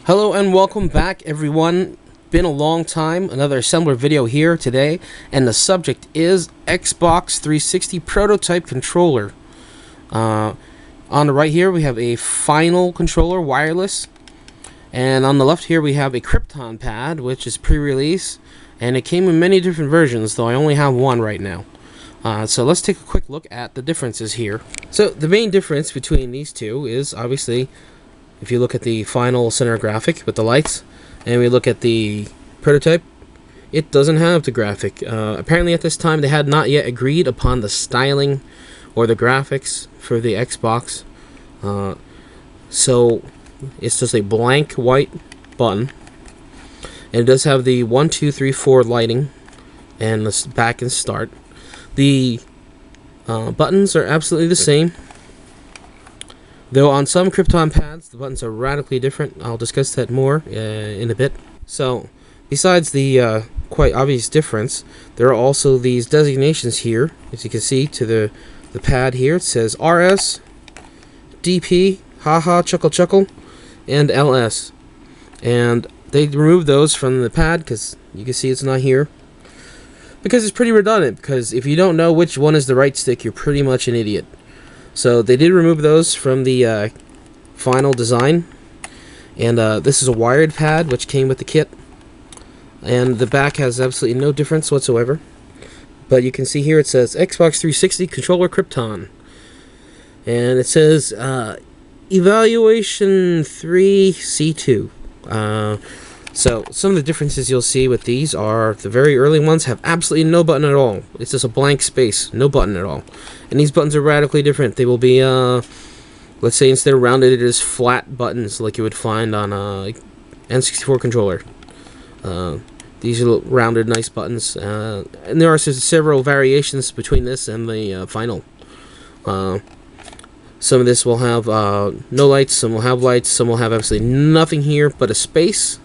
Hello and welcome back, everyone. Been a long time. Another assembler video here today, and the subject is Xbox 360 prototype controller. On the right here we have a final controller, wireless, and on the left here we have a KRYPTON pad, which is pre-release, and it came in many different versions, though I only have one right now. So let's take a quick look at the differences here. So the main difference between these two is obviously, if you look at the final center graphic with the lights, and we look at the prototype, it doesn't have the graphic. Apparently at this time they had not yet agreed upon the styling or the graphics for the Xbox. So it's just a blank white button. And it does have the 1, 2, 3, 4 lighting and the back and start. The buttons are absolutely the same, though on some KRYPTON pads the buttons are radically different. I'll discuss that more in a bit. So besides the quite obvious difference, there are also these designations here, as you can see to the pad here. It says RS, DP, haha, chuckle chuckle, and LS, and they removed those from the pad because you can see it's not here, because it's pretty redundant. Because if you don't know which one is the right stick, you're pretty much an idiot. So they did remove those from the final design, and this is a wired pad which came with the kit, and the back has absolutely no difference whatsoever. But you can see here it says Xbox 360 controller KRYPTON, and it says evaluation 3C2. So some of the differences you'll see with these are the very early ones have absolutely no button at all. It's just a blank space, no button at all. And these buttons are radically different. They will be, let's say instead of rounded, it is flat buttons like you would find on a N64 controller. These are rounded, nice buttons. And there are several variations between this and the final. Some of this will have no lights, some will have lights, some will have absolutely nothing here but a space.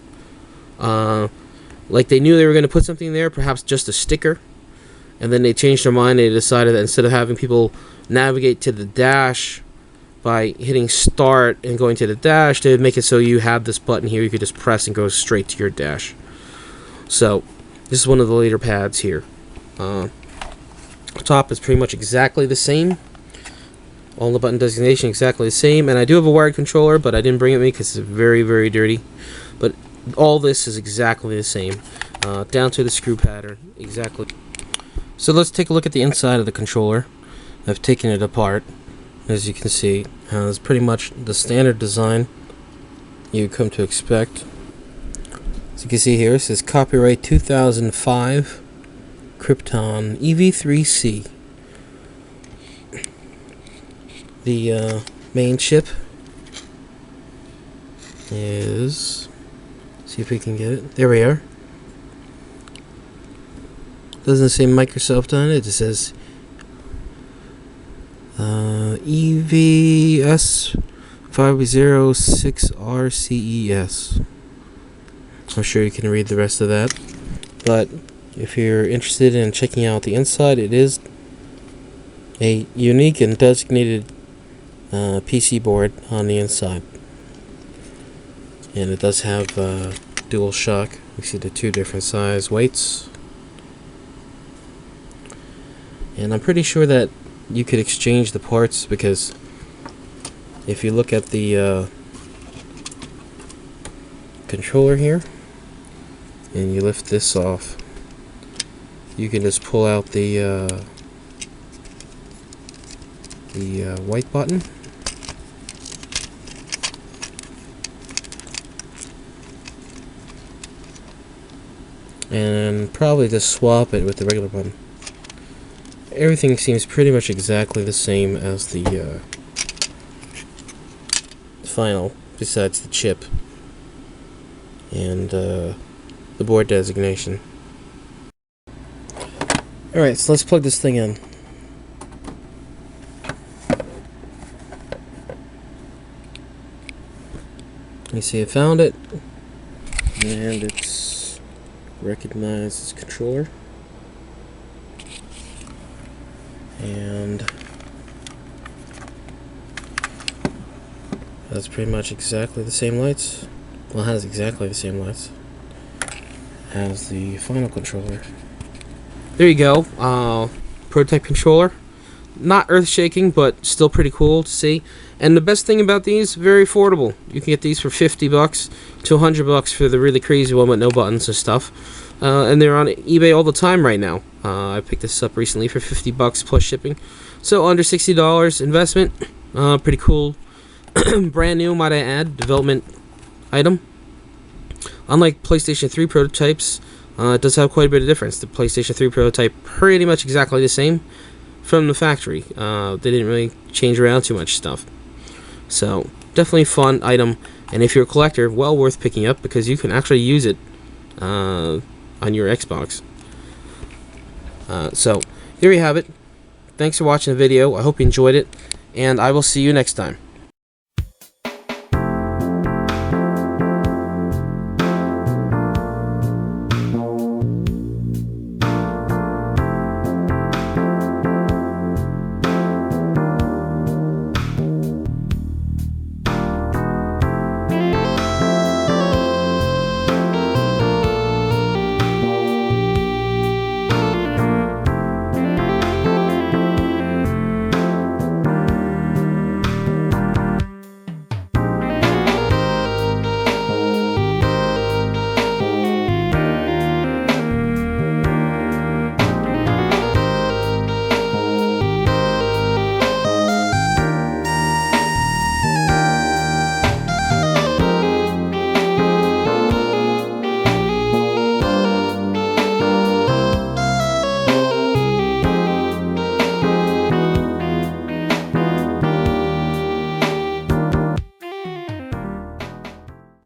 Like they knew they were going to put something there, perhaps just a sticker, and then they changed their mind. They decided that instead of having people navigate to the dash by hitting start and going to the dash, they would make it so you have this button here you could just press and go straight to your dash. So this is one of the later pads here. Top is pretty much exactly the same. All the button designation exactly the same, and I do have a wired controller, but I didn't bring it with me because it's very, very dirty. But all this is exactly the same, down to the screw pattern, exactly. So let's take a look at the inside of the controller. I've taken it apart. As you can see, it's pretty much the standard design you come to expect. As you can see here, it says copyright 2005 KRYPTON EV3C. The main chip is, see if we can get it. There we are. Doesn't say Microsoft on it. It just says EVS506RCES. I'm sure you can read the rest of that. But if you're interested in checking out the inside, it is a unique and designated PC board on the inside. And it does have dual shock. You see the two different size weights. And I'm pretty sure that you could exchange the parts, because if you look at the controller here and you lift this off, you can just pull out the white button, and probably just swap it with the regular button. Everything seems pretty much exactly the same as the final, besides the chip and the board designation. Alright, so let's plug this thing in. You see I found it, and it's recognized as controller. And That's pretty much exactly the same lights. Well, it has exactly the same lights as the final controller. There you go. Prototype controller. Not earth-shaking, but still pretty cool to see. And the best thing about these, very affordable. You can get these for $50 to $100 for the really crazy one with no buttons and stuff. And they're on eBay all the time right now. I picked this up recently for $50 plus shipping. So under $60 investment. Pretty cool. Brand new, might I add, development item. Unlike PlayStation 3 prototypes, it does have quite a bit of difference. The PlayStation 3 prototype pretty much exactly the same from the factory. They didn't really change around too much stuff. So definitely a fun item, and if you're a collector, well worth picking up because you can actually use it on your Xbox. So there you have it. Thanks for watching the video. I hope you enjoyed it, and I will see you next time.